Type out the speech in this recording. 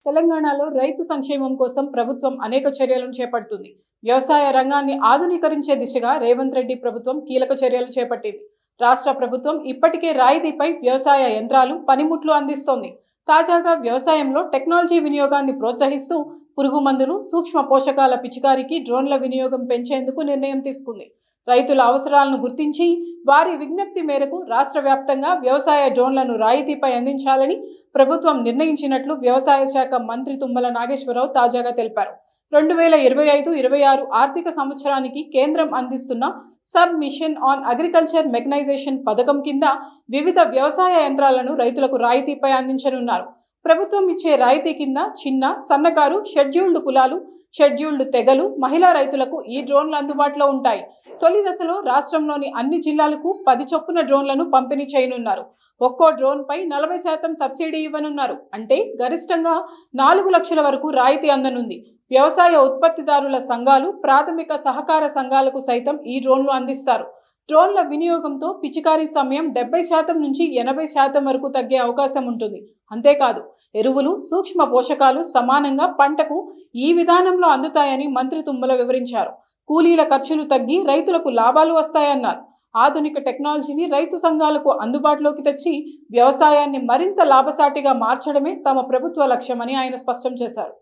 తెలంగాణలో రైతు సంక్షేమం కోసం ప్రభుత్వం అనేక చర్యలను చేపడుతుంది. వ్యవసాయ రంగాన్ని ఆధునీకరించే దిశగా రేవంత్ రెడ్డి ప్రభుత్వం కీలక చర్యలు చేపట్టింది. రాష్ట్ర ప్రభుత్వం ఇప్పటికే రాయితీపై వ్యవసాయ యంత్రాలు, పనిముట్లు అందిస్తోంది. తాజాగా వ్యవసాయంలో టెక్నాలజీ వినియోగాన్ని ప్రోత్సహిస్తూ పురుగు మందులు, సూక్ష్మ పోషకాల పిచికారికి డ్రోన్ల వినియోగం పెంచేందుకు నిర్ణయం తీసుకుంది. రైతుల అవసరాలను గుర్తించి వారి విజ్ఞప్తి మేరకు రాష్ట్ర వ్యాప్తంగా వ్యవసాయ డ్రోన్లను రాయితీపై అందించాలని ప్రభుత్వం నిర్ణయించినట్లు వ్యవసాయ శాఖ మంత్రి తుమ్మల నాగేశ్వరరావు తాజాగా తెలిపారు. 2025-26 ఆర్థిక సంవత్సరానికి కేంద్రం అందిస్తున్న sub mission on agriculture mechanization పథకం కింద వివిధ వ్యవసాయ యంత్రాలను రైతులకు రాయితీపై అందించనున్నారు. ప్రభుత్వం ఇచ్చే రాయితీ కింద చిన్న, సన్నకారు, షెడ్యూల్డ్ కులాలు, షెడ్యూల్డ్ తెగలు, మహిళా రైతులకు ఈ డ్రోన్లు అందుబాటులో ఉంటాయి. తొలి దశలో రాష్ట్రంలోని అన్ని జిల్లాలకు 10 చొప్పున డ్రోన్లను పంపిణీ చేయనున్నారు. ఒక్కో డ్రోన్ పై 40% సబ్సిడీ ఇవ్వనున్నారు. అంటే గరిష్టంగా 4 లక్షల వరకు రాయితీ అందనుంది. వ్యవసాయ ఉత్పత్తిదారుల సంఘాలు, ప్రాథమిక సహకార సంఘాలకు సైతం ఈ డ్రోన్లు అందిస్తారు. డ్రోన్ల వినియోగంతో పిచికారీ సమయం 70% నుంచి 80% వరకు తగ్గే అవకాశం ఉంటుంది. అంతేకాదు, ఎరువులు, సూక్ష్మ పోషకాలు సమానంగా పంటకు ఈ విధానంలో అందుతాయని మంత్రి తుమ్మల వివరించారు. కూలీల ఖర్చులు తగ్గి రైతులకు లాభాలు వస్తాయన్నారు. ఆధునిక టెక్నాలజీని రైతు సంఘాలకు అందుబాటులోకి తెచ్చి వ్యవసాయాన్ని మరింత లాభసాటిగా మార్చడమే తమ ప్రభుత్వ లక్ష్యమని ఆయన స్పష్టం చేశారు.